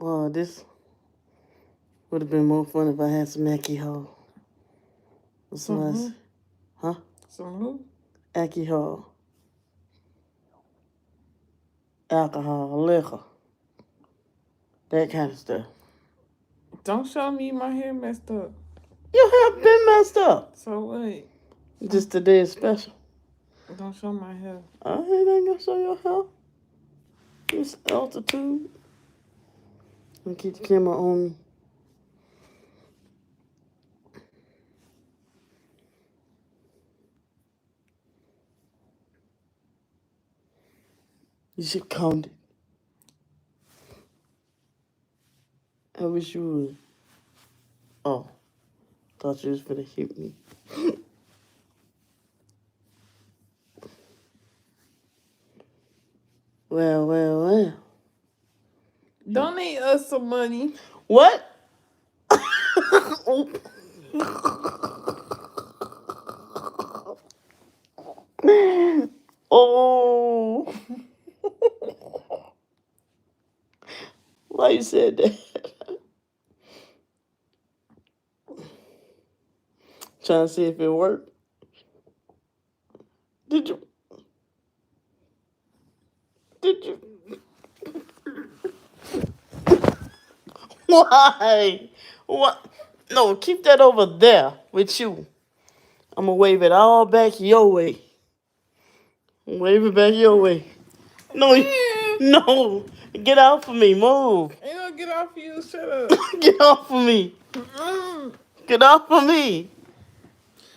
Oh, this would have been more fun if I had some alcohol. Some who? Huh? Some who? Alcohol. Alcohol, liquor. That kind of stuff. Don't show me my hair messed up. Your hair been messed up. So what? Just today is special. Don't show my hair. I ain't gonna show your hair. It's altitude. And keep the camera on me. You should count it. I wish you would. Oh, thought you was gonna hit me. Well. Donate us some money. What? Oh. Why you said that? Trying to see if it worked. Did you? Why? What? No, keep that over there with you. I'm gonna wave it all back your way. Wave it back your way. No, no. Get off of me. Move. Ain't gonna get off you. Shut up. Get off of me. Get off of me.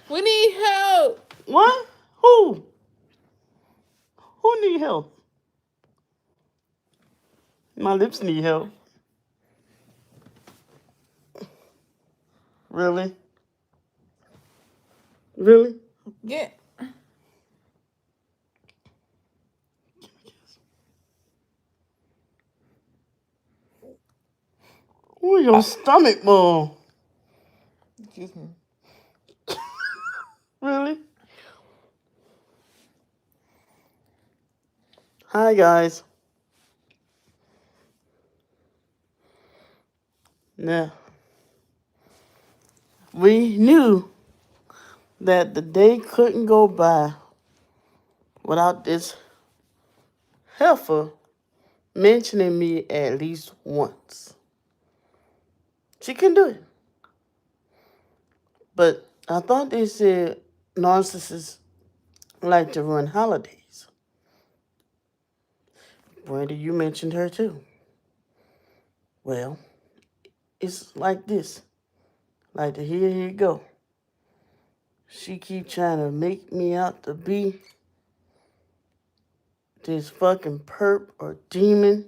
We need help. What? Who? Who need help? My lips need help. Really? Really? Yeah. Ooh, your stomach ball. Excuse me. Really? Hi, guys. Now, we knew that the day couldn't go by without this heifer mentioning me at least once. She can do it. But I thought they said narcissists like to run holidays. Brandy, you mentioned her too. Well, it's like this. Like the here you go. She keep trying to make me out to be this fucking perp or demon.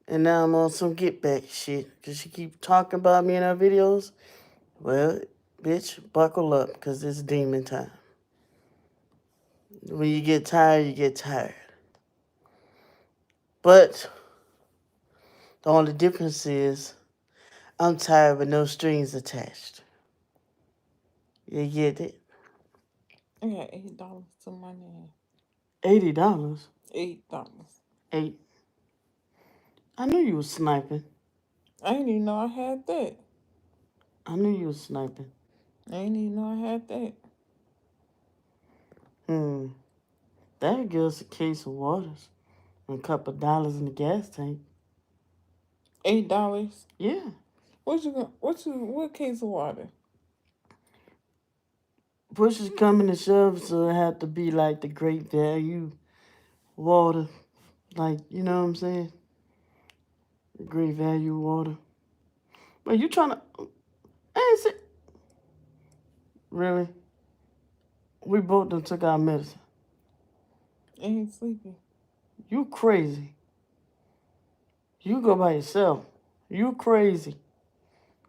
And now I'm on some get back shit. Because she keep talking about me in her videos. Well, bitch, buckle up. Because it's demon time. When you get tired, you get tired. But the only difference is I'm tired with no strings attached. You get it? I got $8 to my name. $80? $8. 8. I knew you was sniping. I didn't even know I had that. I knew you was sniping. I didn't even know I had that. That'd give us a case of waters and a couple of dollars in the gas tank. $8. Yeah. What case of water? Push is coming to shove, so it had to be like the great value water. Like, you know what I'm saying? The great value water. But you trying to... Ain't it? Really? We both done took our medicine. I ain't sleeping. You crazy. You go by yourself. You crazy.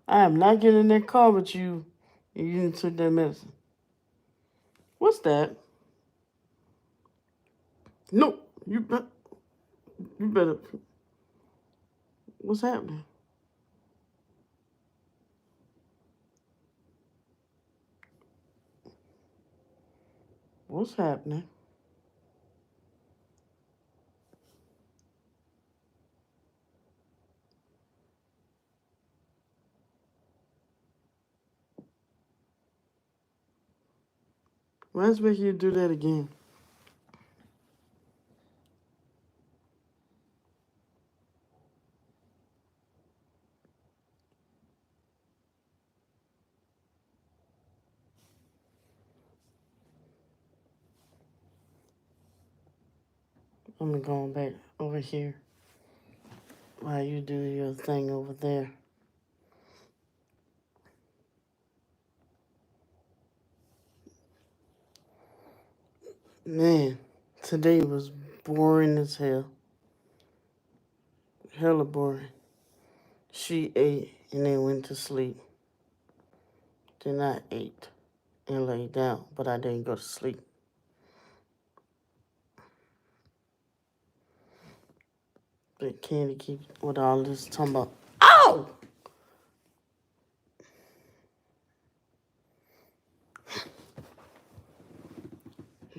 I am not getting in that car with you and you didn't took that medicine. What's that? No, you better. What's happening? What's happening? Why's making you do that again? I'm going back over here while you do your thing over there. Man, today was boring as hell. Hella boring. She ate and then went to sleep. Then I ate and laid down, but I didn't go to sleep. But Candy keep with all this talking about, oh!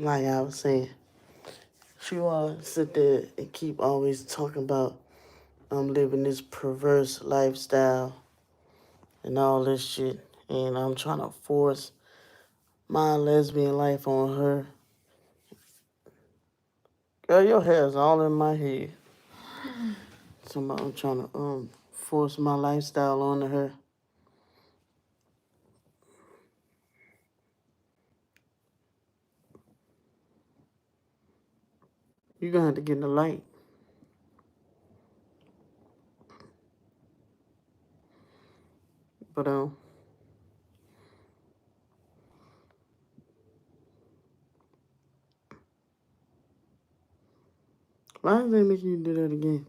Like I was saying, she wanna sit there and keep always talking about I'm living this perverse lifestyle and all this shit, and I'm trying to force my lesbian life on her. Girl, your hair's all in my head. Somebody I'm trying to force my lifestyle onto her. You're gonna have to get in the light. But why is they making you do that again?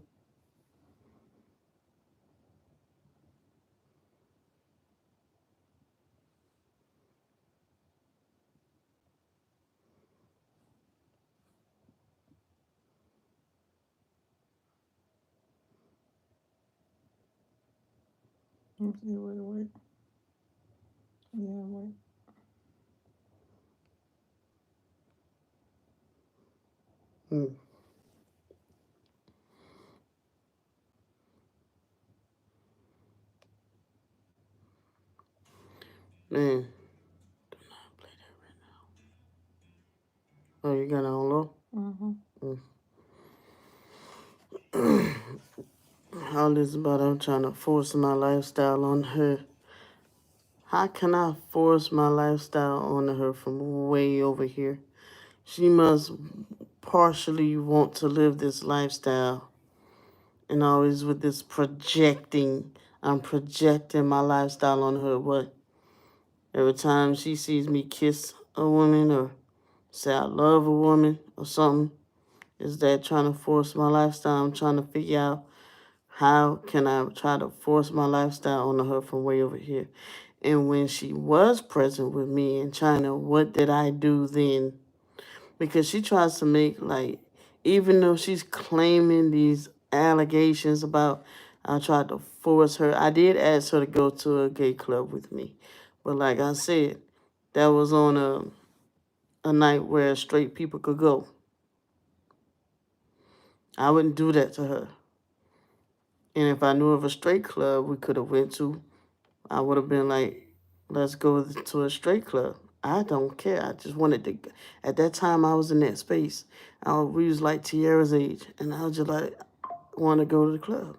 Let me see, wait. Yeah, wait. Hmm. Man, oh, you got it on low? All this about I'm trying to force my lifestyle on her. How can I force my lifestyle on her from way over here? She must partially want to live this lifestyle. And always with this projecting, I'm projecting my lifestyle on her. What? Every time she sees me kiss a woman or say I love a woman or something, is that trying to force my lifestyle? I'm trying to figure out how can I try to force my lifestyle on her from way over here. And when she was present with me in China, what did I do then? Because she tries to make, like, even though she's claiming these allegations about I tried to force her, I did ask her to go to a gay club with me. But like I said, that was on a night where straight people could go. I wouldn't do that to her. And if I knew of a straight club we could have went to, I would have been like, let's go to a straight club. I don't care. I just wanted to. At that time, I was in that space. We was like Tierra's age, and I was just like, want to go to the club.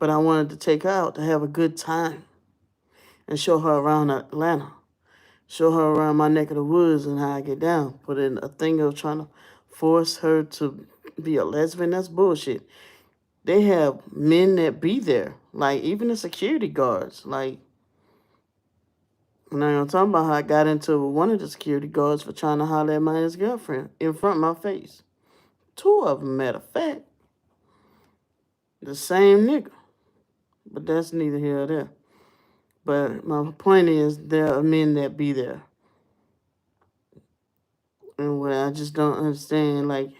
But I wanted to take her out to have a good time and show her around Atlanta, show her around my neck of the woods and how I get down. But in a thing of trying to force her to be a lesbian, that's bullshit. They have men that be there, like even the security guards, like. Now I'm talking about how I got into it with one of the security guards for trying to holler at my ex-girlfriend in front of my face. Two of them, matter of fact. The same nigga. But that's neither here or there. But my point is, there are men that be there. And what I just don't understand, like,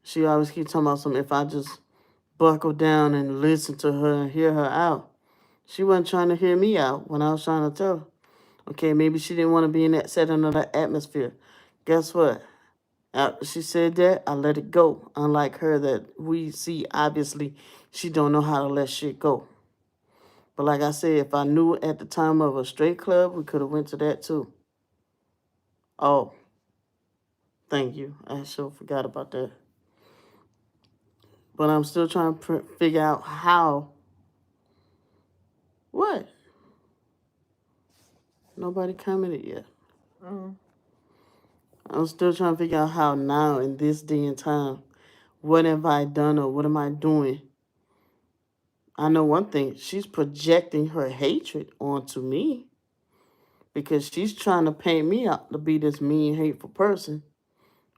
she always keeps talking about something. If I just buckle down and listen to her and hear her out. She wasn't trying to hear me out when I was trying to tell her. Okay, maybe she didn't want to be in that setting of that atmosphere. Guess what? After she said that, I let it go. Unlike her that we see, obviously, she don't know how to let shit go. But like I said, if I knew at the time of a straight club, we could have went to that too. Oh, thank you. I sure forgot about that. But I'm still trying to figure out how. What? Nobody commented yet. Oh. I'm still trying to figure out how now in this day and time. What have I done or what am I doing? I know one thing. She's projecting her hatred onto me because she's trying to paint me out to be this mean, hateful person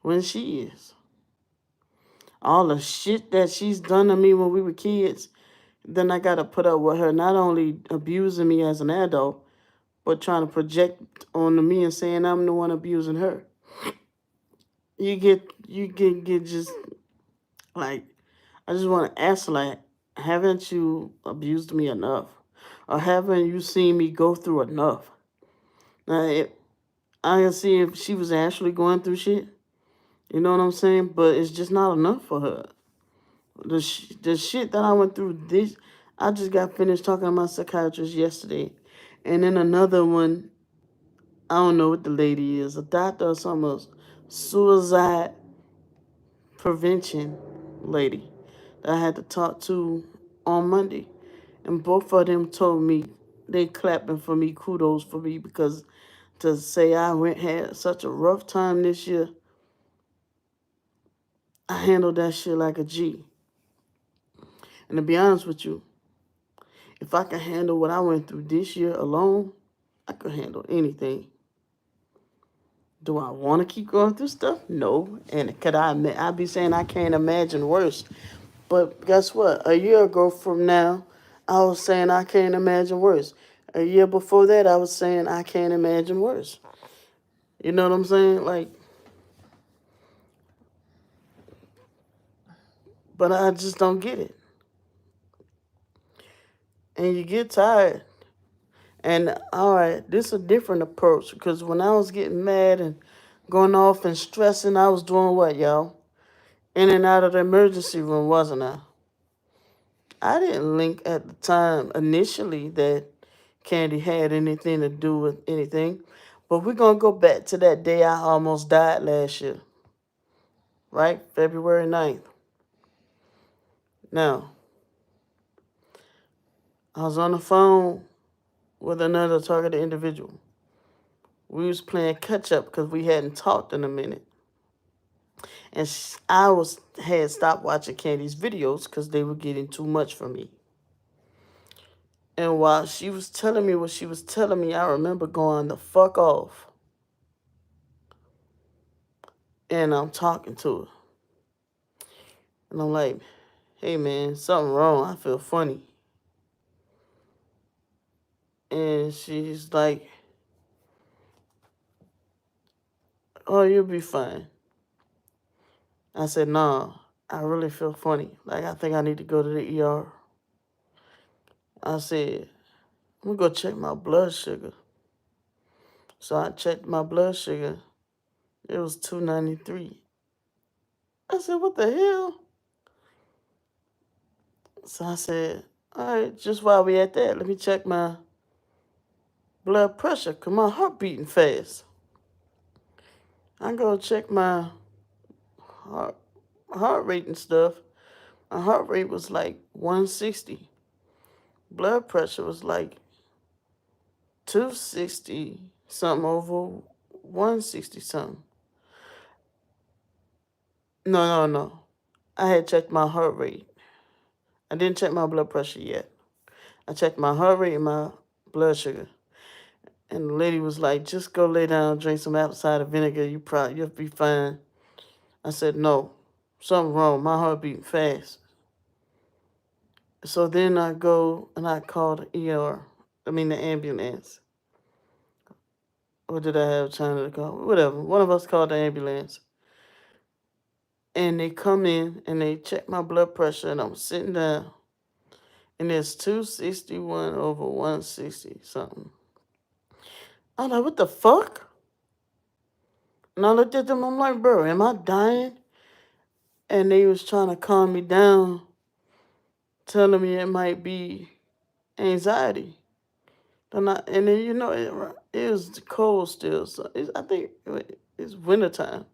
when she is. All the shit that she's done to me when we were kids, then I got to put up with her not only abusing me as an adult, but trying to project onto me and saying I'm the one abusing her. You get just like, I just want to ask, like, haven't you abused me enough? Or haven't you seen me go through enough? Now, I can see if she was actually going through shit, you know what I'm saying? But it's just not enough for her. The shit that I went through, I just got finished talking to my psychiatrist yesterday. And then another one, I don't know what the lady is, a doctor or something else, suicide prevention lady that I had to talk to on Monday. And both of them told me they clapping for me, kudos for me, because to say I went had such a rough time this year, I handled that shit like a G. And to be honest with you, if I can handle what I went through this year alone, I could handle anything. Do I want to keep going through stuff? No. And could I be saying I can't imagine worse. But guess what? A year ago from now, I was saying I can't imagine worse. A year before that, I was saying I can't imagine worse. You know what I'm saying? Like, but I just don't get it. And you get tired. And all right, this is a different approach because when I was getting mad and going off and stressing, I was doing what, y'all? In and out of the emergency room, wasn't I? I didn't link at the time initially that Candy had anything to do with anything. But we're going to go back to that day I almost died last year, right? February 9th. Now, I was on the phone with another targeted individual. We was playing catch up because we hadn't talked in a minute. And had stopped watching Candy's videos because they were getting too much for me. And while she was telling me what she was telling me, I remember going the fuck off. And I'm talking to her. And I'm like, hey man, something wrong. I feel funny. And she's like, oh, you'll be fine. I said, nah, I really feel funny. Like, I think I need to go to the ER. I said, I'm going to go check my blood sugar. So I checked my blood sugar. It was 293. I said, what the hell? So I said, all right, just while we at that, let me check my blood pressure because my heart beating fast. I go check my heart, heart rate and stuff. My heart rate was like 160. Blood pressure was like 260 something over 160 something. No. I had checked my heart rate. I didn't check my blood pressure yet. I checked my heart rate and my blood sugar. And the lady was like, just go lay down, drink some apple cider vinegar. You'll be fine. I said, no, something wrong. My heart beating fast. So then I go and I call the ER. I mean the ambulance. Or did I have China to call? Whatever. One of us called the ambulance. And they come in and they check my blood pressure and I'm sitting down. And it's 261 over 160 something. I'm like, what the fuck? And I looked at them, I'm like, bro, am I dying? And they was trying to calm me down, telling me it might be anxiety. And then, it was cold still. So I think it's wintertime.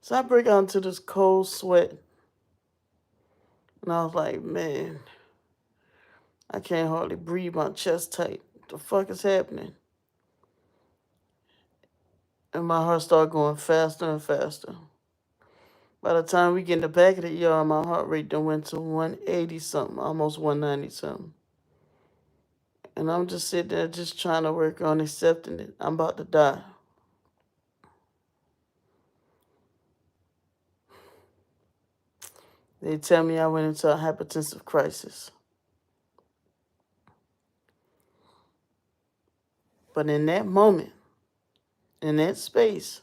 So I break out into this cold sweat. And I was like, man, I can't hardly breathe, my chest tight. What the fuck is happening? And my heart started going faster and faster. By the time we get in the back of the yard, my heart rate done went to 180 something, almost 190 something. And I'm just sitting there just trying to work on accepting it. I'm about to die. They tell me I went into a hypertensive crisis. But in that moment, in that space,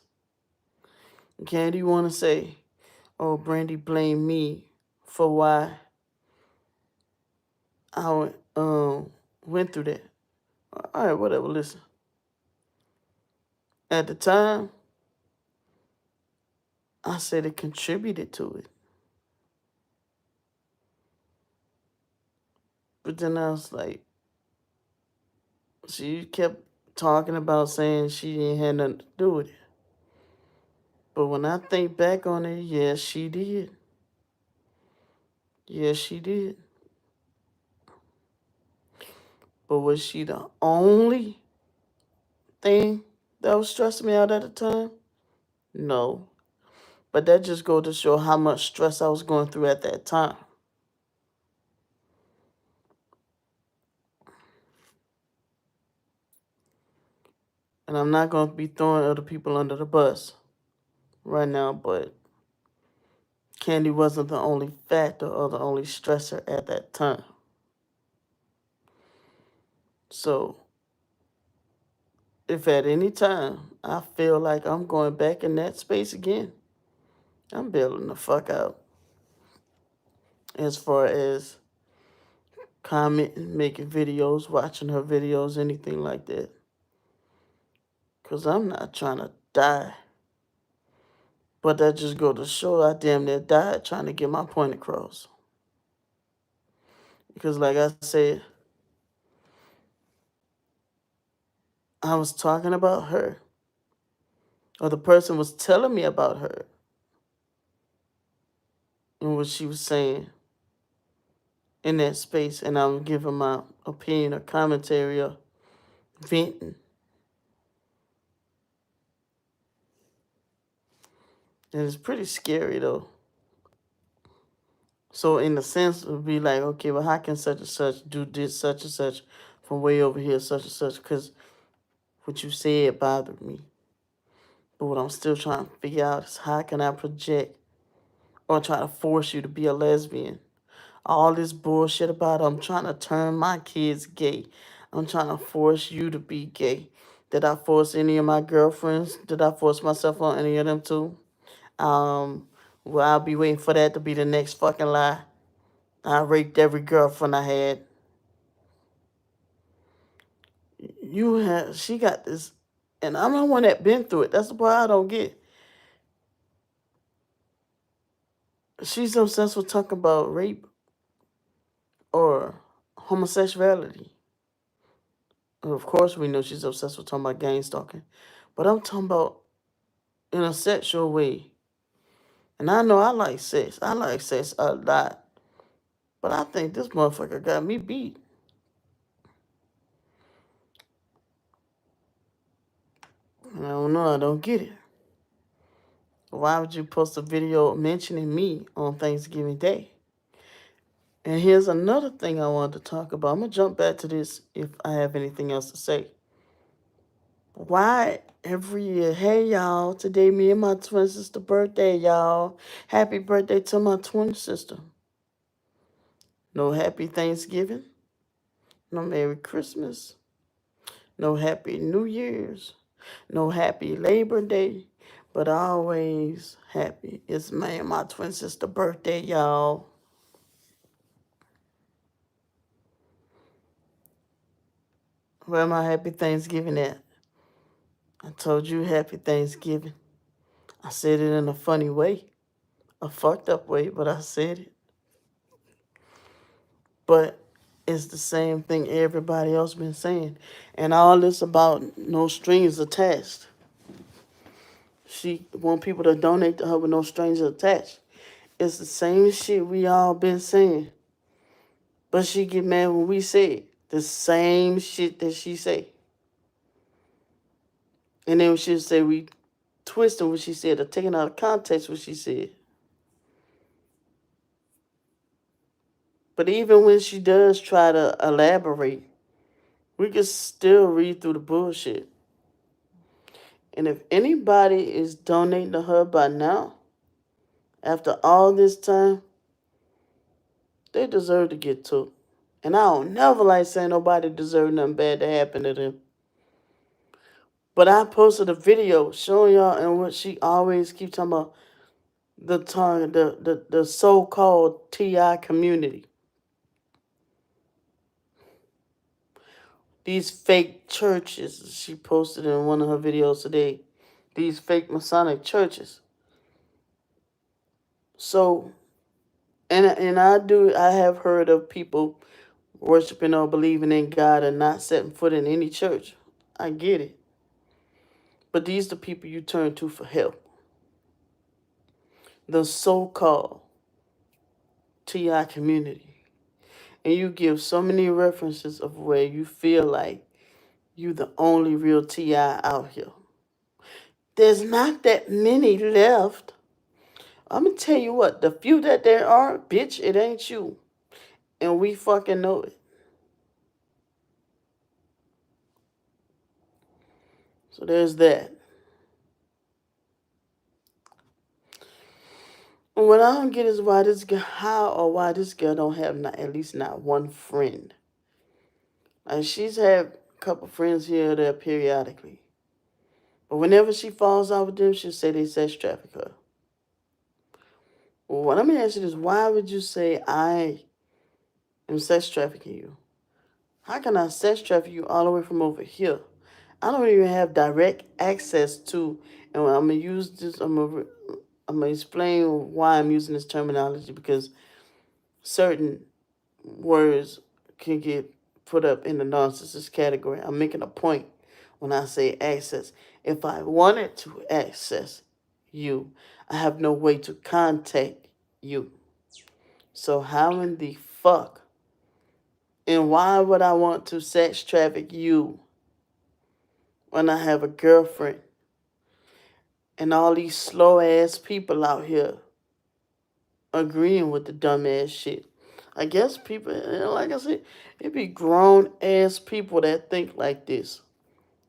Candy want to say, oh, Brandy blamed me for why I went through that. All right, whatever, listen. At the time, I said it contributed to it. But then I was like, she kept talking about saying she didn't have nothing to do with it. But when I think back on it, yes, she did. Yes, she did. But was she the only thing that was stressing me out at the time? No. But that just goes to show how much stress I was going through at that time. And I'm not going to be throwing other people under the bus right now, but Candy wasn't the only factor or the only stressor at that time. So, if at any time I feel like I'm going back in that space again, I'm bailing the fuck out. As far as commenting, making videos, watching her videos, anything like that. Because I'm not trying to die. But that just go to show I damn near died trying to get my point across. Because like I said, I was talking about her. Or the person was telling me about her. And what she was saying in that space. And I'm giving my opinion or commentary or venting. And it's pretty scary though. So in the sense it would be like, okay, well how can such and such do this, such and such from way over here, such and such, because what you said bothered me. But what I'm still trying to figure out is how can I project or try to force you to be a lesbian? All this bullshit about I'm trying to turn my kids gay. I'm trying to force you to be gay. Did I force any of my girlfriends? Did I force myself on any of them too? Well, I'll be waiting for that to be the next fucking lie. I raped every girlfriend I had. She got this, and I'm the one that been through it. That's the part I don't get. She's obsessed with talking about rape or homosexuality. And of course, we know she's obsessed with talking about gang stalking. But I'm talking about in a sexual way. And I know I like sex. I like sex a lot. But I think this motherfucker got me beat. And I don't know. I don't get it. Why would you post a video mentioning me on Thanksgiving Day? And here's another thing I wanted to talk about. I'm going to jump back to this if I have anything else to say. Why every year, hey y'all, today me and my twin sister birthday, y'all. Happy birthday to my twin sister. No happy Thanksgiving. No Merry Christmas. No Happy New Year's. No Happy Labor Day. But always happy. It's me and my twin sister birthday, y'all. Where my happy Thanksgiving at? I told you happy Thanksgiving. I said it in a funny way. A fucked up way, but I said it. But It's the same thing everybody else been saying. And all this about no strings attached. She want people to donate to her with no strings attached. It's the same shit we all been saying. But she get mad when we say it. The same shit that she say. And then she'll say we twisting what she said or taking out of context what she said. But even when she does try to elaborate, we can still read through the bullshit. And if anybody is donating to her by now, after all this time, they deserve to get took. And I don't never like saying nobody deserve nothing bad to happen to them. But I posted a video showing y'all and what she always keep talking about the so-called TI community. These fake churches she posted in one of her videos today. These fake Masonic churches. So and I have heard of people worshiping or believing in God and not setting foot in any church. I get it. But these are the people you turn to for help. The so-called TI community. And you give so many references of where you feel like you the only real TI out here. There's not that many left. I'm gonna tell you what, the few that there are, bitch, it ain't you. And we fucking know it. So there's that. And what I don't get is why this girl, how or why this girl don't have not, at least not one friend. Like she's had a couple friends here or there periodically. But whenever she falls out with them, she'll say they sex traffic her. Well, let me ask you this. Why would you say I am sex trafficking you? How can I sex traffic you all the way from over here? I don't even have direct access to, and I'm going to use this, I'm going to explain why I'm using this terminology because certain words can get put up in the narcissist category. I'm making a point when I say access. If I wanted to access you, I have no way to contact you. So how in the fuck and why would I want to sex traffic you when I have a girlfriend and all these slow ass people out here agreeing with the dumb ass shit? I guess people, like I said, it be grown ass people that think like this.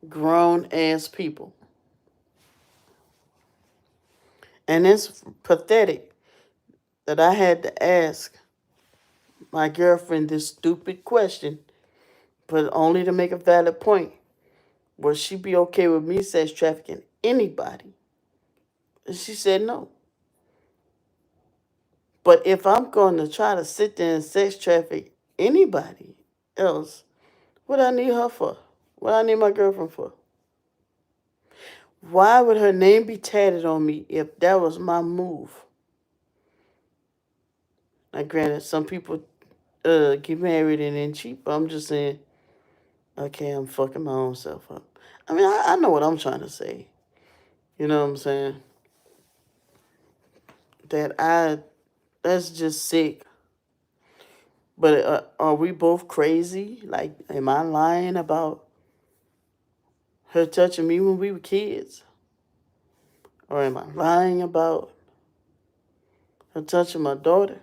Grown ass people. And it's pathetic that I had to ask my girlfriend this stupid question, but only to make a valid point. Would she be okay with me sex trafficking anybody? And she said no. But if I'm going to try to sit there and sex traffic anybody else, what I need her for? What I need my girlfriend for? Why would her name be tatted on me if that was my move? Now, granted, some people get married and then cheat, but I'm just saying, okay, I'm fucking my own self up. I mean, I know what I'm trying to say. You know what I'm saying? That's just sick. But are we both crazy? Like, am I lying about her touching me when we were kids? Or am I lying about her touching my daughter?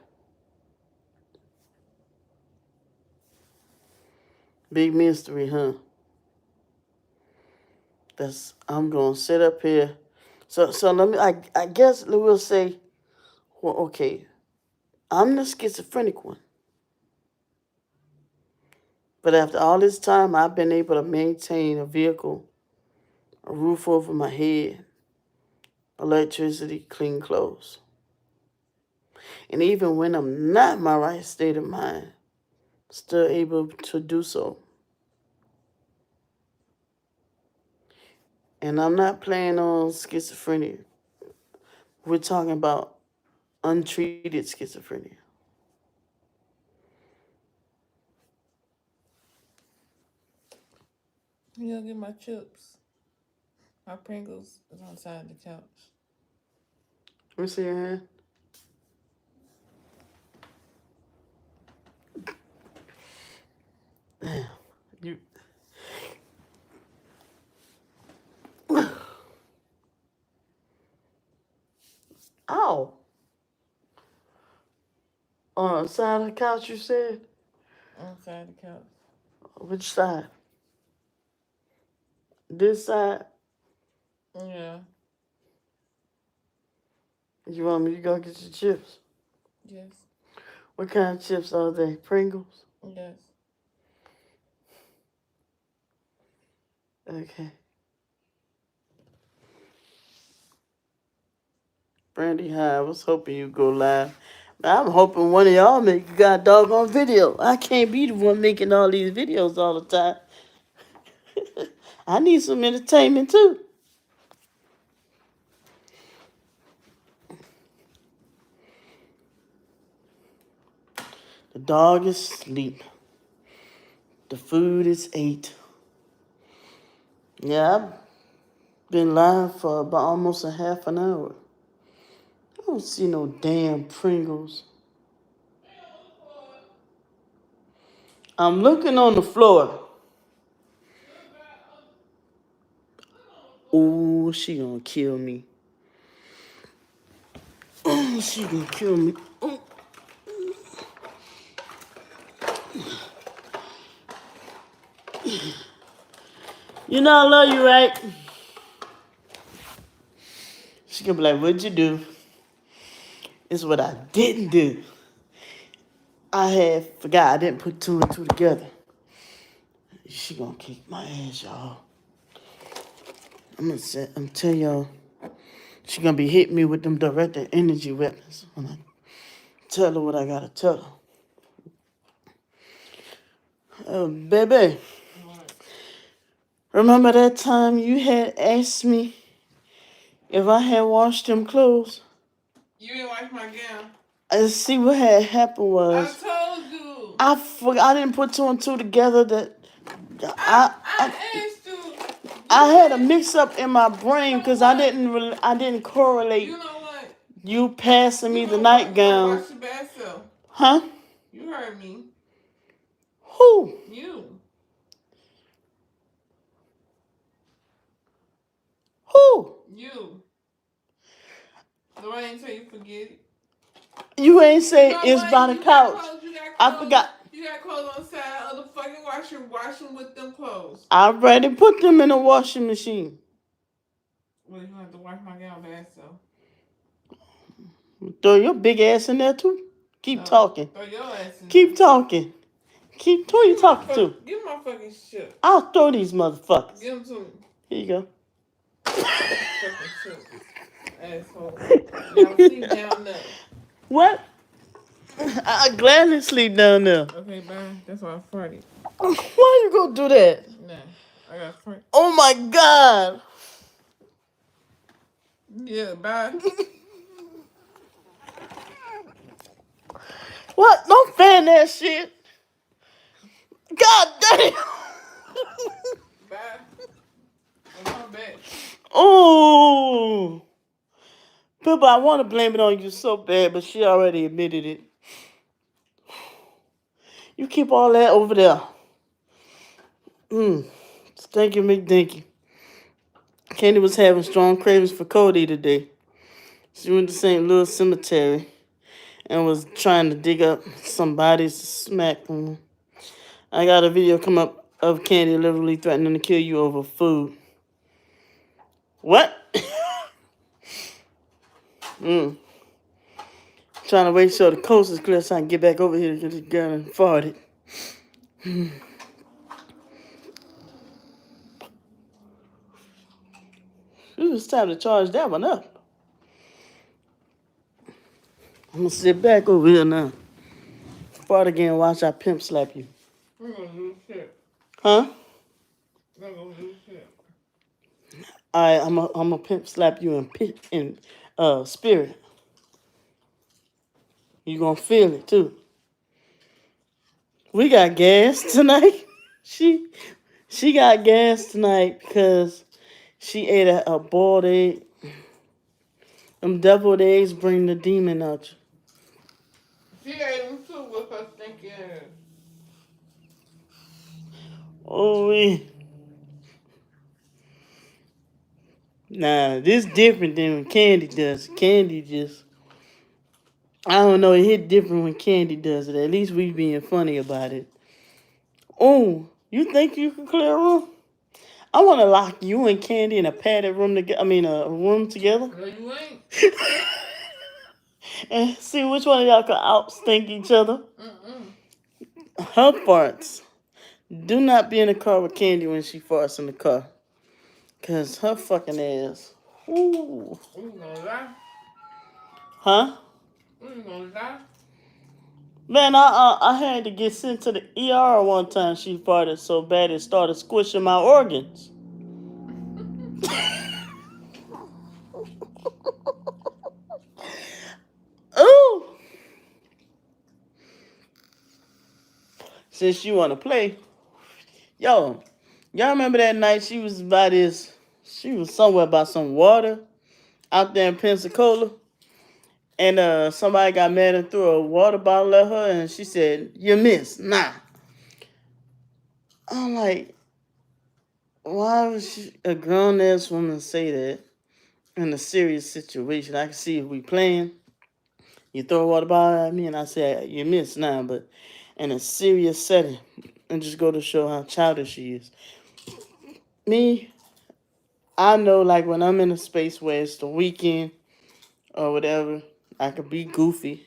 Big mystery, huh? I'm gonna sit up here. So let me I guess we'll say, well, okay, I'm the schizophrenic one. But after all this time I've been able to maintain a vehicle, a roof over my head, electricity, clean clothes. And even when I'm not in my right state of mind, still able to do so. And I'm not playing on schizophrenia. We're talking about untreated schizophrenia. You gonna get my chips? My Pringles is on the side of the couch. Let me see your hand. Damn. You. Ow. On the side of the couch, you said? On the side of the couch. Which side? This side? Yeah. You want me to go get your chips? Yes. What kind of chips are they? Pringles? Yes. Okay. Brandy, hi. I was hoping you'd go live. I'm hoping one of y'all make a god doggone video. I can't be the one making all these videos all the time. I need some entertainment too. The dog is asleep. The food is ate. Yeah, I've been live for about almost a half an hour. I don't see no damn Pringles. I'm looking on the floor. Oh, she gonna kill me. Oh, she gonna kill me. Oh. You know I love you, right? She gonna be like, what'd you do? It's what I didn't do. Forgot I didn't put two and two together. She gonna kick my ass, y'all. I'm tell y'all, she gonna be hitting me with them directed energy weapons when I tell her what I gotta tell her. Baby, What? remember that time you had asked me if I had washed them clothes? You didn't wash my gown. See what had happened I was told you. I forgot. I didn't put two and two together. That I asked you. I had a mix up in my brain because I didn't correlate You know what? you passing me You the gonna nightgown. wash your bad self. Huh? You heard me. Who? You. Who? You. So I ain't tell you forget it. You ain't say You know it's what? by the You got couch. clothes. You got I clothes. forgot. You got clothes on the side of the fucking washer. Wash them with them clothes. I already put them in the washing machine. Well, you have to wash my gown bad self. Throw your big ass in there too. Keep talking. Throw your ass in Keep talking. Who you talking to? Give me my fucking shit. I'll throw these motherfuckers. Give them to me. Here you go. Fucking shit. Asshole. Now sleep down there. What? I gladly sleep down there. Okay, bye. That's why I farted. Why you gonna do that? Nah, I got fart. Oh my God. Yeah, bye. What? Don't fan that shit. God damn. Bye. I'm on back. Oh. Pippa, I want to blame it on you so bad, but she already admitted it. You keep all that over there. Stinky McDinky. Candy was having strong cravings for Cody today. She went to St. Louis Cemetery and was trying to dig up some bodies to smack them. I got a video come up of Candy literally threatening to kill you over food. What? Trying to wait till the coast is clear so I can get back over here to get this girl and farted. It's time to charge that one up. I'm gonna sit back over here now. Fart again and watch I pimp slap you. We're gonna lose shit. Huh? We're gonna lose shit. Alright, I'm a pimp slap you in spirit. You gonna feel it too. We got gas tonight. She got gas tonight because she ate a boiled egg. Them deviled eggs bring the demon out you. She ate them too with her stinky ass. Oh, nah, this different than when Candy does. Candy just, I don't know, it hit different when Candy does it. At least we being funny about it. Oh, you think you can clear a room? I want to lock you and Candy in a padded room together. I mean, a room together. No, you ain't. And see which one of y'all can outstink each other. Mm-mm. Her farts. Do not be in the car with Candy when she farts in the car. Cause her fucking ass. Ooh. You gonna lie? Huh? You gonna lie? Man, I had to get sent to the ER one time. She farted so bad it started squishing my organs. Ooh. Since you wanna play, yo, y'all remember that night she was by this? She was somewhere by some water out there in Pensacola, and somebody got mad and threw a water bottle at her, and she said, "You miss, nah." I'm like, why would a grown ass woman say that in a serious situation? I can see if we playing, you throw a water bottle at me, and I say you miss now, but in a serious setting, and just go to show how childish she is. Me, I know, like when I'm in a space where it's the weekend or whatever, I could be goofy.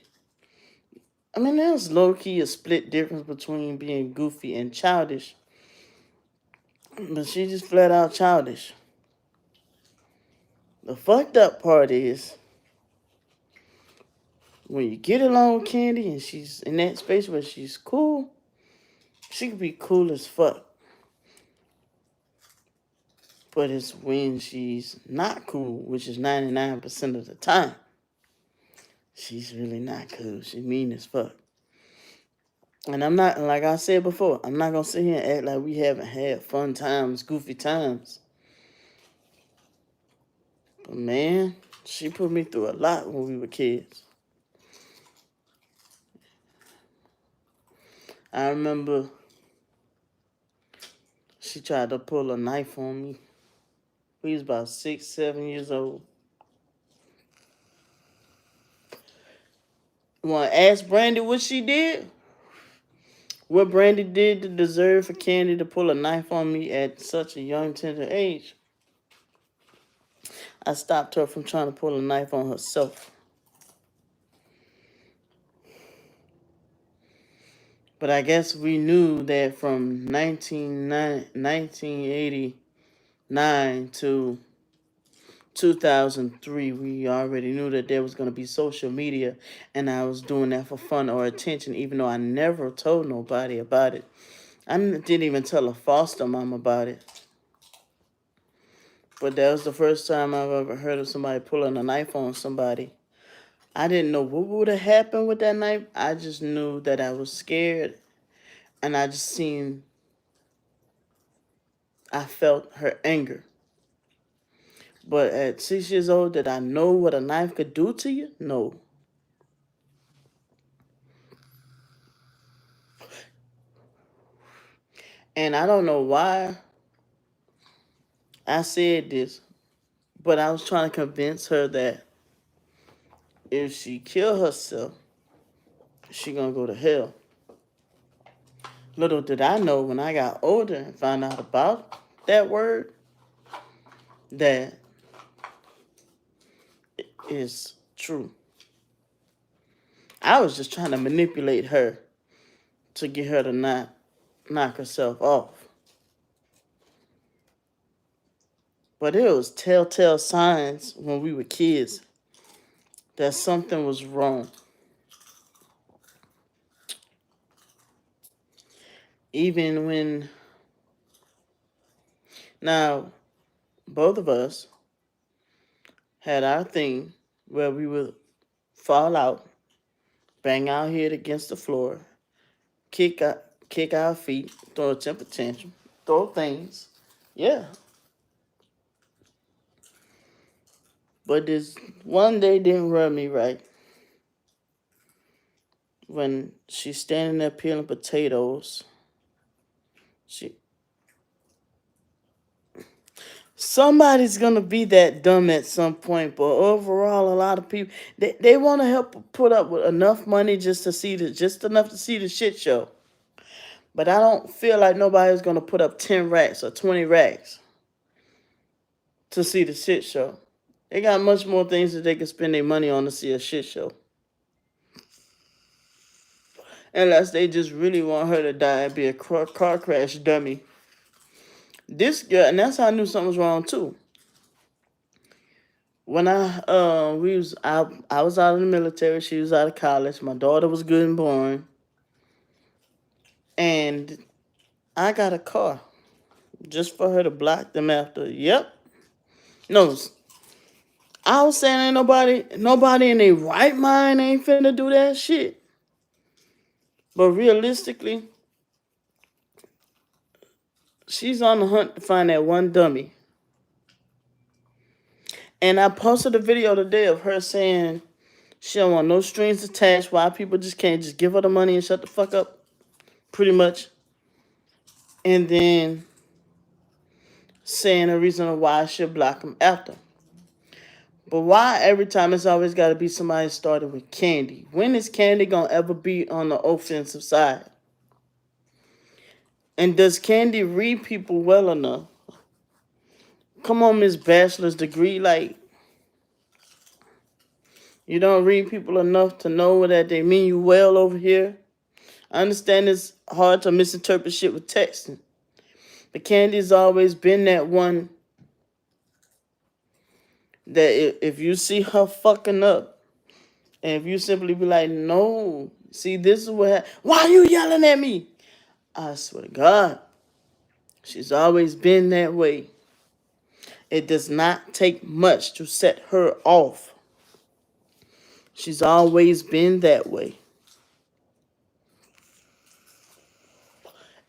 I mean, there's low key a split difference between being goofy and childish, but she just flat out childish. The fucked up part is when you get along with Candy and she's in that space where she's cool, she can be cool as fuck. But it's when she's not cool, which is 99% of the time, she's really not cool. She mean as fuck. And I'm not, like I said before, I'm not gonna sit here and act like we haven't had fun times, goofy times. But man, she put me through a lot when we were kids. I remember she tried to pull a knife on me. We was about 6, 7 years old. You wanna ask Brandy what she did? What Brandy did to deserve for Candy to pull a knife on me at such a young, tender age? I stopped her from trying to pull a knife on herself. But I guess we knew that from 1989 to 2003, we already knew that there was going to be social media, and I was doing that for fun or attention, even though I never told nobody about it. I didn't even tell a foster mom about it. But that was the first time I've ever heard of somebody pulling a knife on somebody. I didn't know what would have happened with that knife. I just knew that I was scared, and I felt her anger. But at 6 years old, did I know what a knife could do to you? No. And I don't know why I said this, but I was trying to convince her that if she kill herself, she gonna go to hell. Little did I know when I got older and found out about that word that it is true. I was just trying to manipulate her to get her to not knock herself off. But it was telltale signs when we were kids that something was wrong. Even when, now, both of us had our thing where we would fall out, bang our head against the floor, kick our feet, throw a temper tantrum. throw things. Yeah. But this one day didn't rub me right when she's standing there peeling potatoes. She Somebody's gonna be that dumb at some point, but overall, a lot of people they want to help put up with enough money just enough to see the shit show. But I don't feel like nobody's gonna put up 10 racks or 20 racks to see the shit show. They got much more things that they can spend their money on to see a shit show, unless they just really want her to die and be a car crash dummy. This girl, and that's how I knew something was wrong too. When I was out of the military, she was out of college. My daughter was good and born, and I got a car just for her to block them after. Yep. No, I was saying ain't nobody in their right mind ain't finna do that shit. But realistically, she's on the hunt to find that one dummy. And I posted a video today of her saying she don't want no strings attached. Why people just can't just give her the money and shut the fuck up, pretty much. And then saying a reason why I should block them after. But why every time it's always got to be somebody starting with Candy? When is Candy gonna ever be on the offensive side? And does Candy read people well enough? Come on, Miss Bachelor's degree, like you don't read people enough to know that they mean you well over here. I understand it's hard to misinterpret shit with texting, but Candy's always been that one that if you see her fucking up, and if you simply be like, no, see, this is what happened. Why are you yelling at me? I swear to God, she's always been that way. It does not take much to set her off. She's always been that way.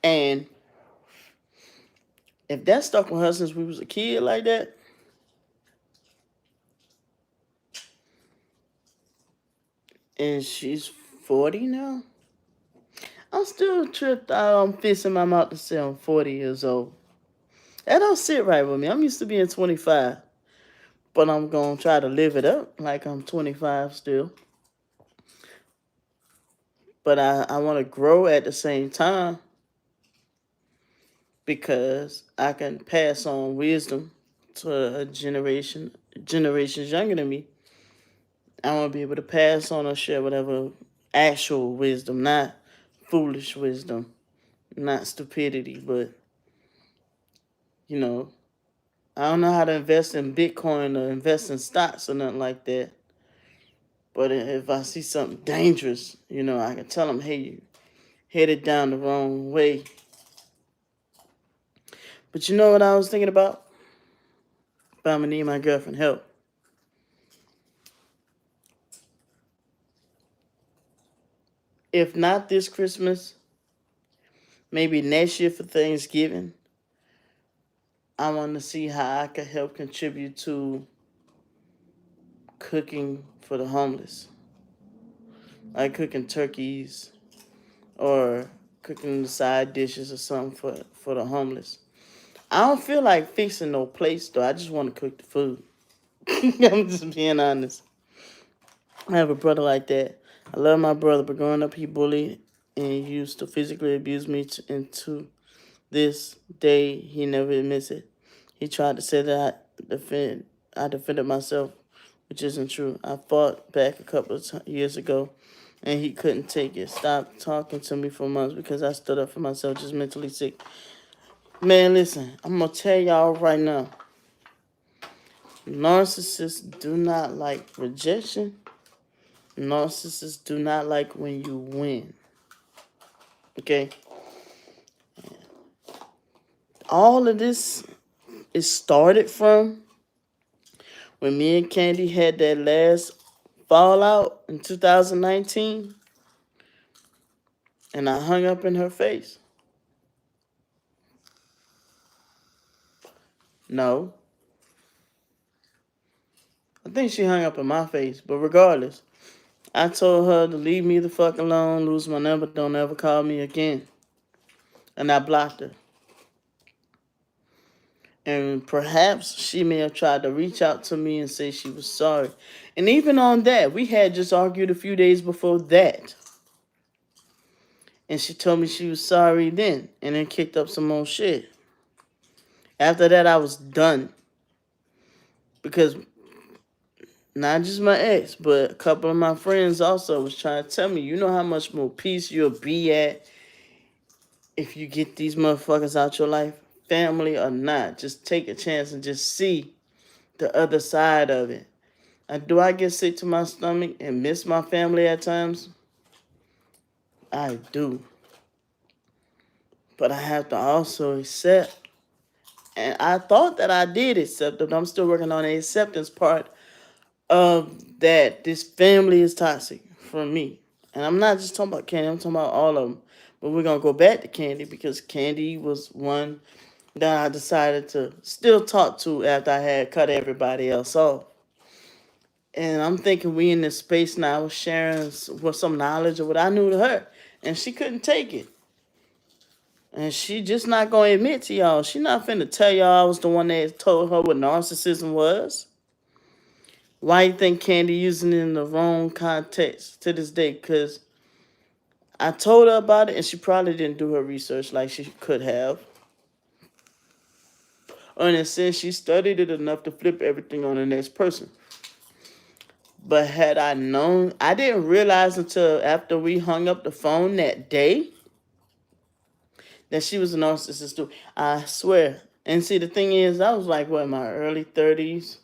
And if that stuck with her since we was a kid like that, and she's 40 now, I'm still tripped out on fixing my mouth to say I'm 40 years old. That don't sit right with me. I'm used to being 25, but I'm going to try to live it up like I'm 25 still. But I want to grow at the same time because I can pass on wisdom to a generations younger than me. I want to be able to pass on or share whatever actual wisdom, not foolish wisdom, not stupidity, but you know, I don't know how to invest in Bitcoin or invest in stocks or nothing like that. But if I see something dangerous, I can tell them, hey, you headed down the wrong way. But you know what I was thinking about? If I'm going to need my girlfriend help. If not this Christmas, maybe next year for Thanksgiving, I want to see how I can help contribute to cooking for the homeless. Like cooking turkeys or cooking the side dishes or something for the homeless. I don't feel like fixing no plates though. I just want to cook the food. I'm just being honest. I have a brother like that. I love my brother, but growing up he bullied and used to physically abuse me into this day he never admits it. He tried to say that I defended myself, which isn't true. I fought back a couple of years ago, and he couldn't take it. Stopped talking to me for months because I stood up for myself, just mentally sick. Man, listen, I'm gonna tell y'all right now. Narcissists do not like rejection. Narcissists do not like when you win. Okay? All of this is started from when me and Candy had that last fallout in 2019 and I hung up in her face. No, I think she hung up in my face. But regardless, I told her to leave me the fuck alone, lose my number, don't ever call me again, and I blocked her. And perhaps she may have tried to reach out to me and say she was sorry. And even on that, we had just argued a few days before that. And she told me she was sorry then, and then kicked up some more shit. After that, I was done. Because not just my ex, but a couple of my friends also was trying to tell me, you know how much more peace you'll be at if you get these motherfuckers out your life, family or not. Just take a chance and just see the other side of it. Do I get sick to my stomach and miss my family at times? I do. But I have to also accept. And I thought that I did accept it. But I'm still working on the acceptance part of that this family is toxic for me. And I'm not just talking about Candy, I'm talking about all of them. But we're going to go back to Candy because Candy was one that I decided to still talk to after I had cut everybody else off. And I'm thinking we in this space now sharing with some knowledge of what I knew to her. And she couldn't take it. And she just not going to admit to y'all. She not finna tell y'all I was the one that told her what narcissism was. Why you think Candy using it in the wrong context to this day? Because I told her about it and she probably didn't do her research like she could have. Or in a sense, she studied it enough to flip everything on the next person. But had I known, I didn't realize until after we hung up the phone that day that she was a narcissist too. I swear. And see, the thing is, I was like, what, in my early 30s,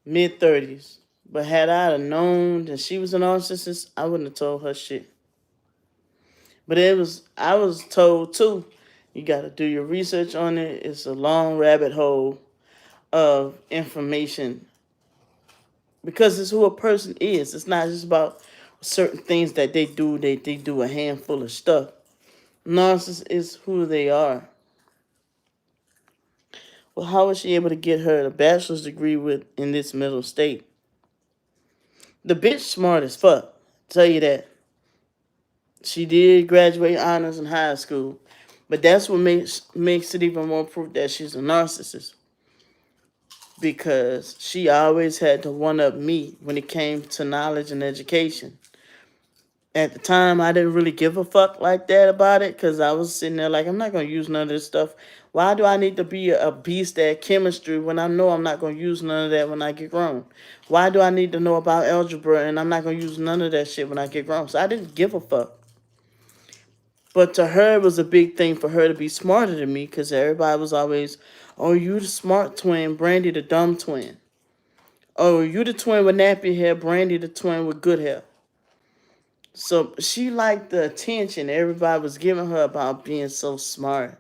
mid 30s. But had I have known that she was a narcissist, I wouldn't have told her shit. But I was told too, you got to do your research on it. It's a long rabbit hole of information because it's who a person is. It's not just about certain things that they do. They do a handful of stuff. Narcissists is who they are. Well, how was she able to get her a bachelor's degree with in this mental state? The bitch smart as fuck. Tell you that. She did graduate honors in high school, but that's what makes it even more proof that she's a narcissist. Because she always had to one up me when it came to knowledge and education. At the time, I didn't really give a fuck like that about it because I was sitting there like, I'm not going to use none of this stuff. Why do I need to be a beast at chemistry when I know I'm not going to use none of that when I get grown? Why do I need to know about algebra and I'm not going to use none of that shit when I get grown? So I didn't give a fuck. But to her, it was a big thing for her to be smarter than me because everybody was always, oh, you the smart twin, Brandy the dumb twin. Oh, you the twin with nappy hair, Brandy the twin with good hair. So she liked the attention everybody was giving her about being so smart.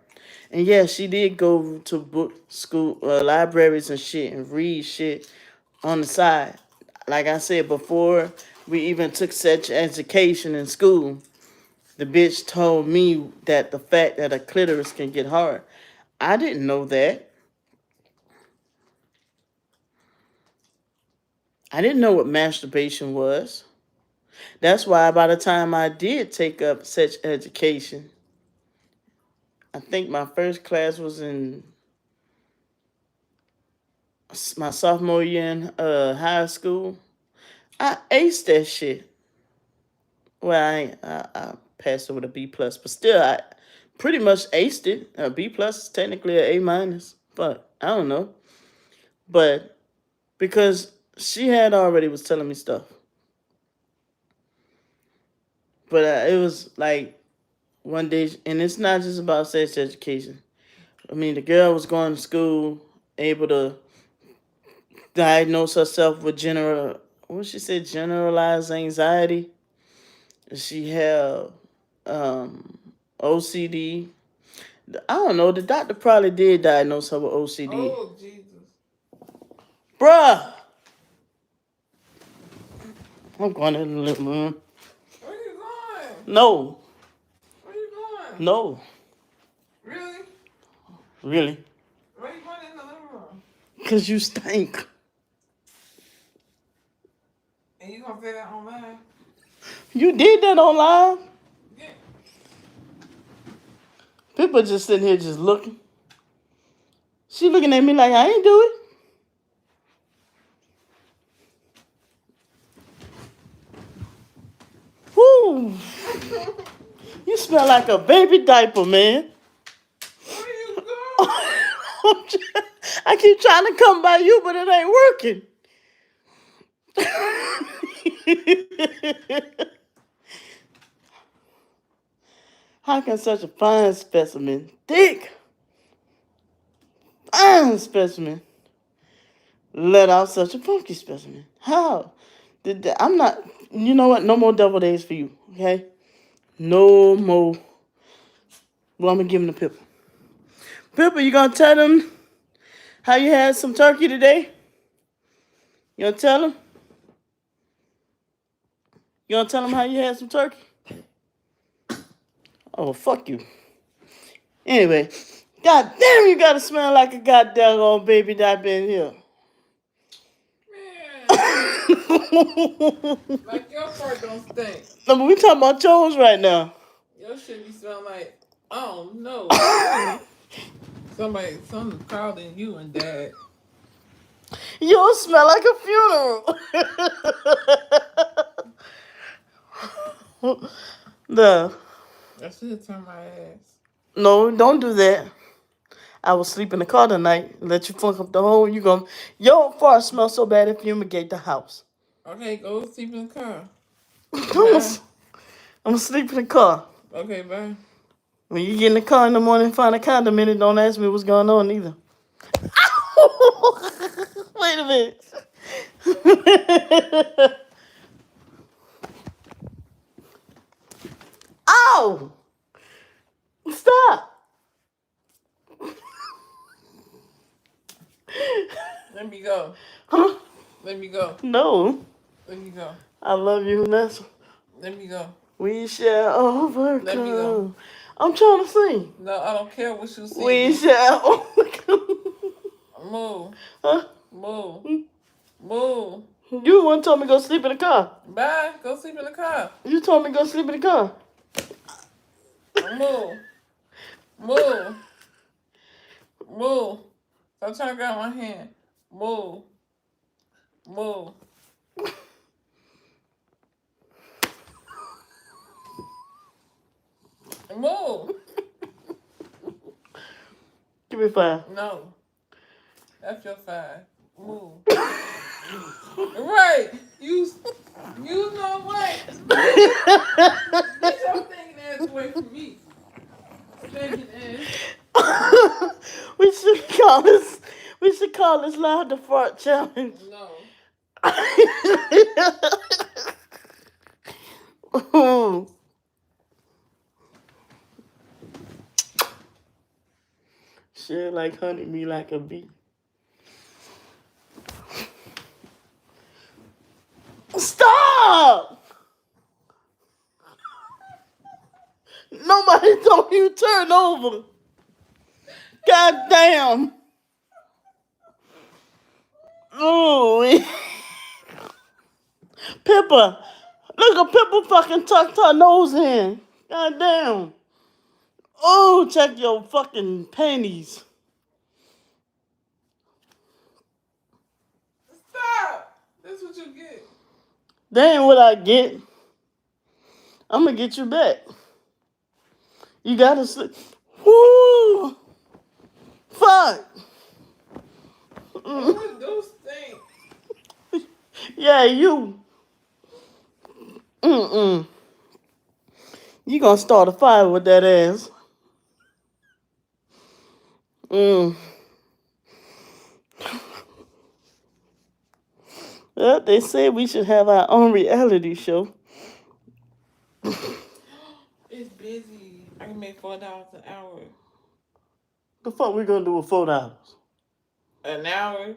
And yeah, she did go to book school, libraries and shit and read shit on the side. Like I said before, we even took such education in school. The bitch told me that the fact that a clitoris can get hard. I didn't know that. I didn't know what masturbation was. That's why by the time I did take up such education, I think my first class was in my sophomore year in high school. I aced that shit. Well, I passed it with a B plus, but still, I pretty much aced it. A B plus is technically an A minus, but I don't know. But because she had already was telling me stuff, but it was like one day, and it's not just about sex education. I mean, the girl was going to school, able to diagnose herself with what she said, generalized anxiety. She had um, OCD. I don't know. The doctor probably did diagnose her with OCD. Oh, Jesus. Bruh, I'm going to the living room. Where you going? No, Where you going? no, Really? really. Where you going? Because you stink. And you gonna say that online? You did that online? Yeah. People just sitting here just looking. She looking at me like I ain't do it. Whoo! You smell like a baby diaper, man. Where you go? I keep trying to come by you, but it ain't working. How can such a fine specimen, thick, fine specimen, let out such a funky specimen? How? I'm not. You know what? No more double days for you. Okay? No more. Well, I'm gonna give him the Pippa. Pippa, you gonna tell him how you had some turkey today? You gonna tell him? You gonna tell him how you had some turkey? Oh, fuck you. Anyway, god damn, you gotta smell like a goddamn old baby diaper in here. Like your fart don't stink. No, but we talking about yours right now. Your shit be smelling like, oh no. Something calling you and dad. Yours smell like a funeral. No. I should turn my ass. No, don't do that. I will sleep in the car tonight. Let you funk up the hole. Your fart smell so bad it fumigate the house. Okay, go sleep in the car. I'm Bye. gonna sleep in the car. Okay, bye. When you get in the car in the morning and find a condom in it, don't ask me what's going on either. Wait a minute. Ow! Stop! Let me go. Huh? Let me go. No. Let me go. I love you, Vanessa. Let me go. We shall overcome. Let me go. I'm trying to sing. No, I don't care what you sing. We shall overcome. Move. Huh? Move. Move. You the one told me to go sleep in the car. Bye. Go sleep in the car. You told me to go sleep in the car. Move. Move. Move. Stop trying to grab my hand. Move. Move. Move. Give me 5. No. That's your 5. Move. Right. You know what? Get your thinking ass away from me. Thinking ass. we should call this. We should call this loud the fart challenge. No. Shit like honey, me like a bee. Stop! Nobody told you turn over. God damn. Ooh. Pippa. Look at Pippa fucking tucked her nose in. God damn. Oh, check your fucking panties. Stop. That's what you get. That ain't what I get. I'm gonna get you back. You gotta sleep. Woo! Fuck! What those things? Yeah, you. You gonna start a fire with that ass. Well, they said we should have our own reality show. It's busy. I can make $4 an hour. The fuck we gonna do with $4? An hour?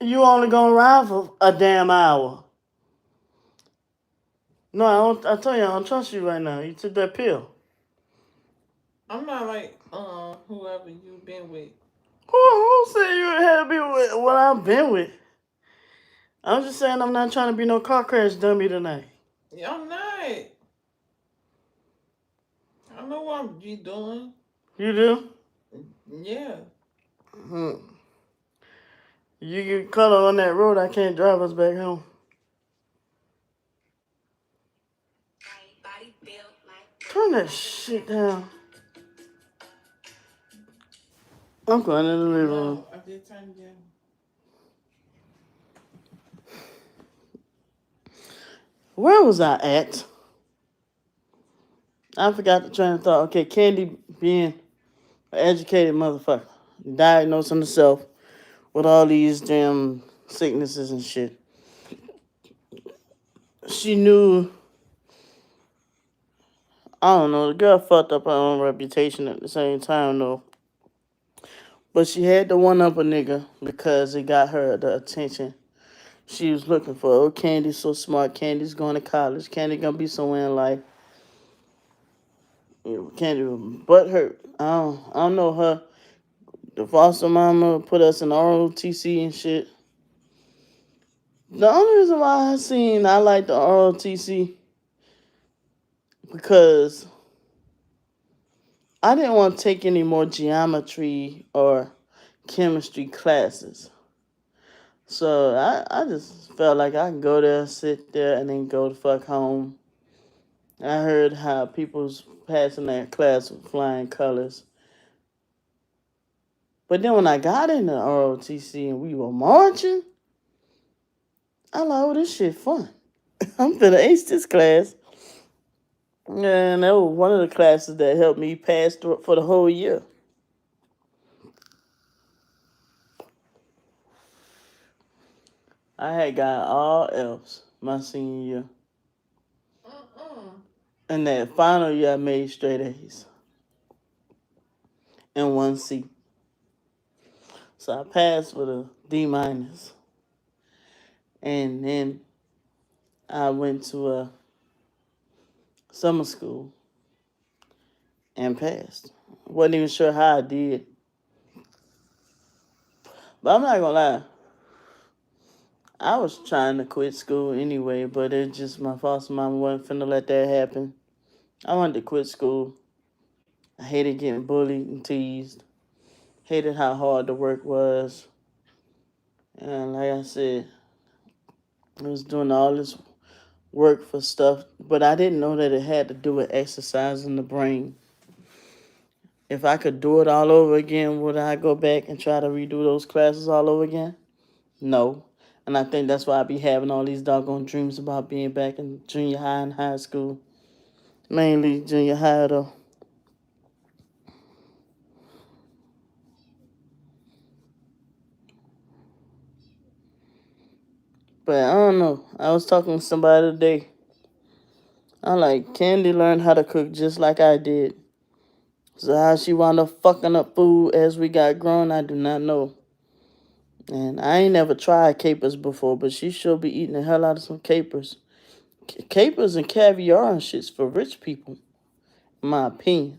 You only gonna ride for a damn hour. No, I don't. I tell you, I don't trust you right now. You took that pill. I'm not like whoever you been with. Who said you had to be with what I've been with? I'm just saying I'm not trying to be no car crash dummy tonight. Yeah, I'm not. I know what I'm you doing. You do? Yeah. Hmm. You get caught on that road, I can't drive us back home. Turn that shit down. I'm going in the living room. No, I did turn it down. Where was I at? I forgot the train of thought. Okay, Candy being an educated motherfucker, diagnosing herself with all these damn sicknesses and shit. She knew, I don't know, the girl fucked up her own reputation at the same time though. But she had to one up a nigga because it got her the attention she was looking for. Oh, Candy's so smart. Candy's going to college. Candy gonna be somewhere in life. Candy butt hurt. I don't know her. The foster mama put us in ROTC and shit. The only reason why I like the ROTC because I didn't want to take any more geometry or chemistry classes. So I just felt like I can go there, sit there, and then go the fuck home. I heard how people's passing that class with flying colors. But then when I got in the ROTC and we were marching, I like, oh, this shit fun. I'm finna ace this class. And that was one of the classes that helped me pass through for the whole year. I had got all F's my senior year. And that final year, I made straight A's and 1C. So I passed with a D minus. And then I went to a summer school and passed. Wasn't even sure how I did. But I'm not gonna lie. I was trying to quit school anyway, but it just my foster mama wasn't finna let that happen. I wanted to quit school. I hated getting bullied and teased. Hated how hard the work was. And like I said, I was doing all this work for stuff, but I didn't know that it had to do with exercising the brain. If I could do it all over again, would I go back and try to redo those classes all over again? No. And I think that's why I be having all these doggone dreams about being back in junior high and high school. Mainly junior high though. But I don't know. I was talking to somebody today. I'm like, Candy learned how to cook just like I did. So how she wound up fucking up food as we got grown, I do not know. And I ain't never tried capers before, but she should be eating the hell out of some capers. Capers and caviar and shit's for rich people, in my opinion.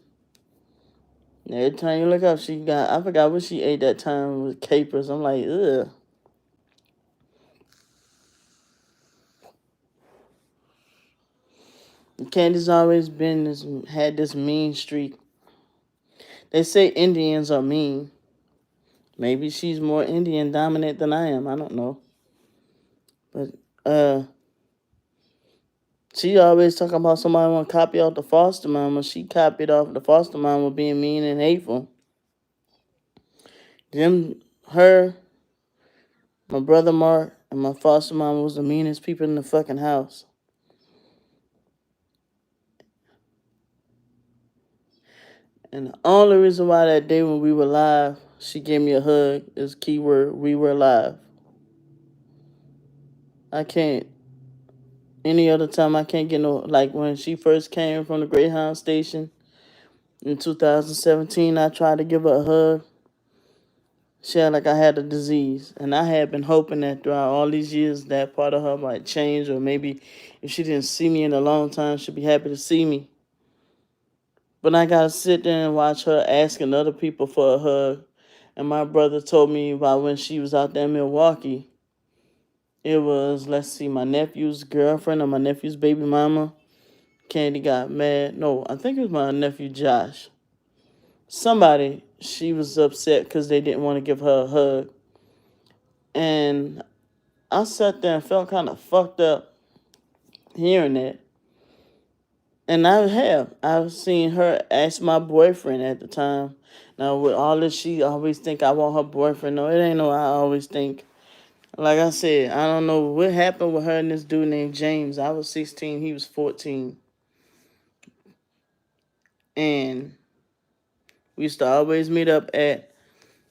Every time you look up, she got, I forgot what she ate that time with capers. I'm like, ugh. Candy's always had this mean streak. They say Indians are mean. Maybe she's more Indian dominant than I am. I don't know. But she always talking about somebody want to copy off the foster mama. She copied off the foster mama being mean and hateful. Her, my brother Mark, and my foster mama was the meanest people in the fucking house. And the only reason why that day when we were live, she gave me a hug is keyword, we were live. I can't. Any other time I can't get no, like when she first came from the Greyhound station in 2017, I tried to give her a hug. She had like I had a disease. And I had been hoping that throughout all these years that part of her might change, or maybe if she didn't see me in a long time, she'd be happy to see me. But I gotta sit there and watch her asking other people for a hug And my brother told me about when she was out there in Milwaukee. It was, let's see, my nephew's girlfriend or my nephew's baby mama. Candy got mad. No, I think it was my nephew Josh. Somebody, she was upset because they didn't want to give her a hug. And I sat there and felt kind of fucked up hearing that. And I've seen her ask my boyfriend at the time. Now with all this, she always think I want her boyfriend. No, it ain't no I always think. Like I said, I don't know what happened with her and this dude named James. I was 16, he was 14. And we used to always meet up at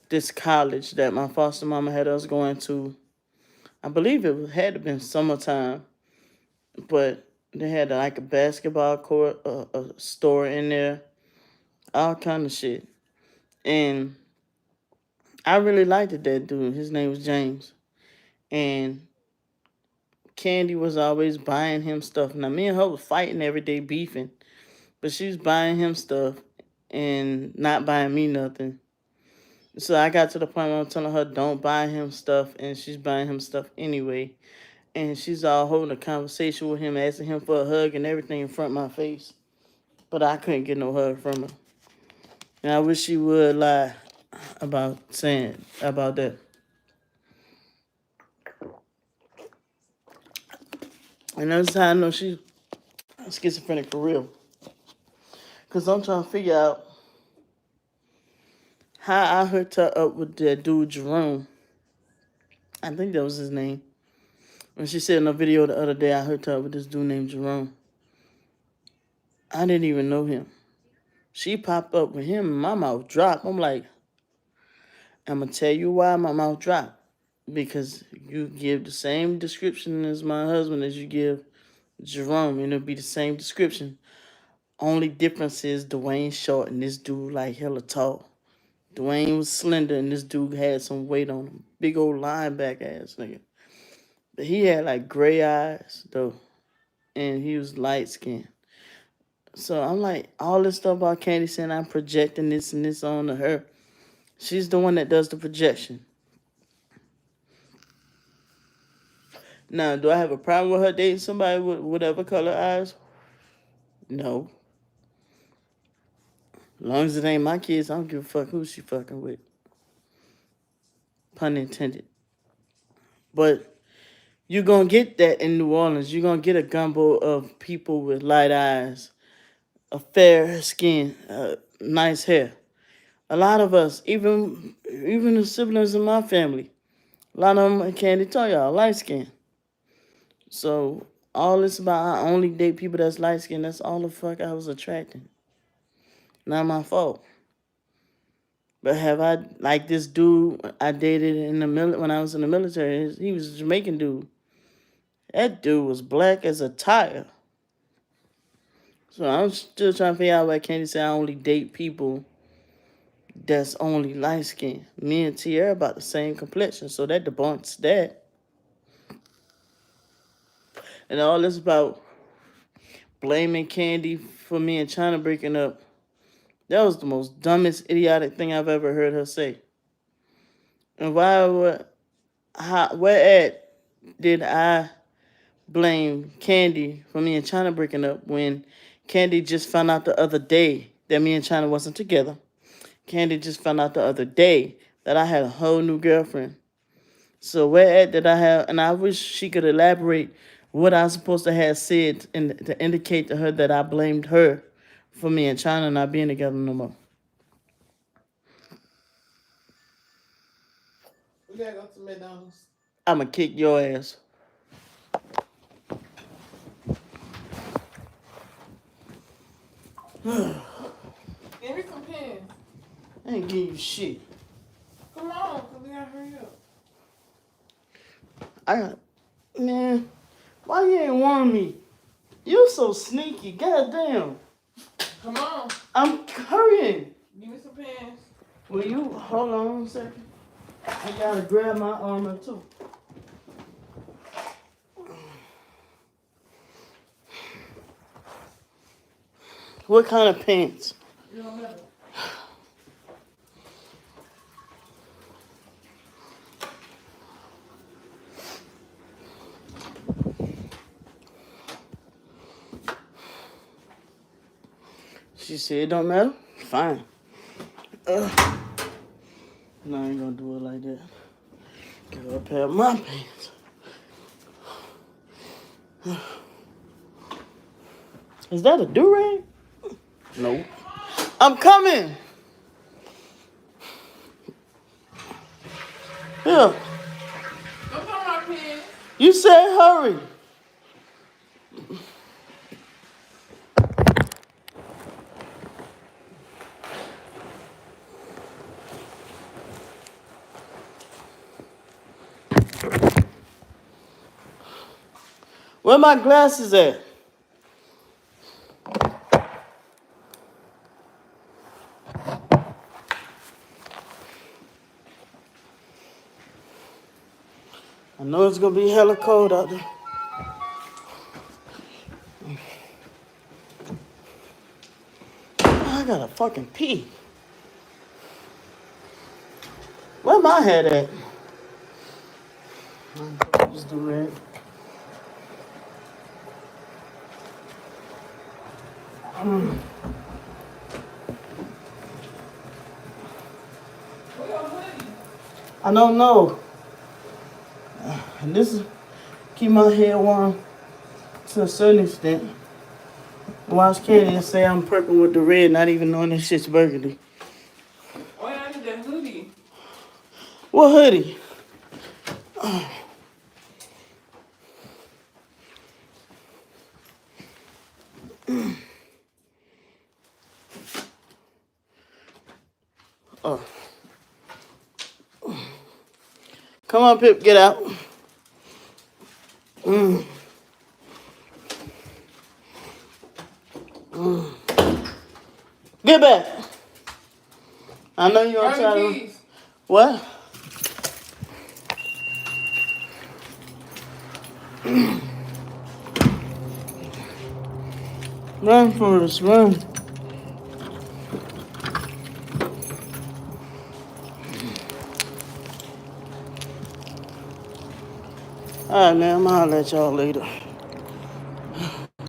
this college that my foster mama had us going to. I believe it had to been summertime, but they had like a basketball court, a store in there, all kind of shit. And I really liked that dude. His name was James. And Candy was always buying him stuff. Now, me and her was fighting every day, beefing. But she was buying him stuff and not buying me nothing. So I got to the point where I'm telling her, don't buy him stuff. And she's buying him stuff anyway. And she's all holding a conversation with him, asking him for a hug and everything in front of my face. But I couldn't get no hug from her. And I wish she would lie about that. And that's how I know she's schizophrenic for real. Because I'm trying to figure out how I hooked her up with that dude, Jerome. I think that was his name. When she said in a video the other day, I hooked her up with this dude named Jerome. I didn't even know him. She popped up with him and my mouth dropped. I'm like, I'm going to tell you why my mouth dropped. Because you give the same description as my husband as you give Jerome, and it'll be the same description. Only difference is Dwayne's short and this dude like hella tall. Dwayne was slender and this dude had some weight on him. Big old linebacker ass nigga. But he had like gray eyes though. And he was light skinned. So I'm like, all this stuff about Candy saying I'm projecting this and this on to her. She's the one that does the projection. Now, do I have a problem with her dating somebody with whatever color eyes? No. As long as it ain't my kids, I don't give a fuck who she fucking with. Pun intended. But you're going to get that in New Orleans. You're going to get a gumbo of people with light eyes, a fair skin, nice hair. A lot of us, even the siblings in my family, a lot of them, I can't tell y'all, light skin. So all this about I only date people that's light skinned, that's all the fuck I was attracting. Not my fault. But have I, like this dude I dated when I was in the military, he was a Jamaican dude. That dude was black as a tire. So I'm still trying to figure out why Candy say I only date people that's only light skinned. Me and Tierra about the same complexion, so that debunks that. And all this about blaming Candy for me and China breaking up, that was the most dumbest, idiotic thing I've ever heard her say. And where at did I blame Candy for me and China breaking up when Candy just found out the other day that me and China wasn't together? Candy just found out the other day that I had a whole new girlfriend. So where at did I have, and I wish she could elaborate what I was supposed to have said to indicate to her that I blamed her for me and China not being together no more. We gotta go to McDonald's. I'ma kick your ass. Give me some pens. I ain't giving you shit. Come on, cause we gotta hurry up. Man, why you ain't warn me? You so sneaky, goddamn. Come on. I'm hurrying. Give me some pens. Will you hold on a second? I gotta grab my armor too. What kind of pants? You don't have it. She said it don't matter. Fine. No, I ain't gonna do it like that. Get up a pair of my pants. Is that a do-rag? No. I'm coming. Yeah. Don't put on my pants. You said hurry. Where my glasses at? I know it's gonna be hella cold out there. I gotta fucking pee. Where my head at? Just do red. I don't know. And this is keep my head warm to a certain extent. Watch Candy say I'm purple with the red, not even knowing this shit's burgundy. Oh, yeah, I need that hoodie. What hoodie? Oh. Come on, Pip, get out. Get back. I know you're Where are the trying to. keys? What? Run, Forrest, run. All right, man, I'm gonna holler at y'all later.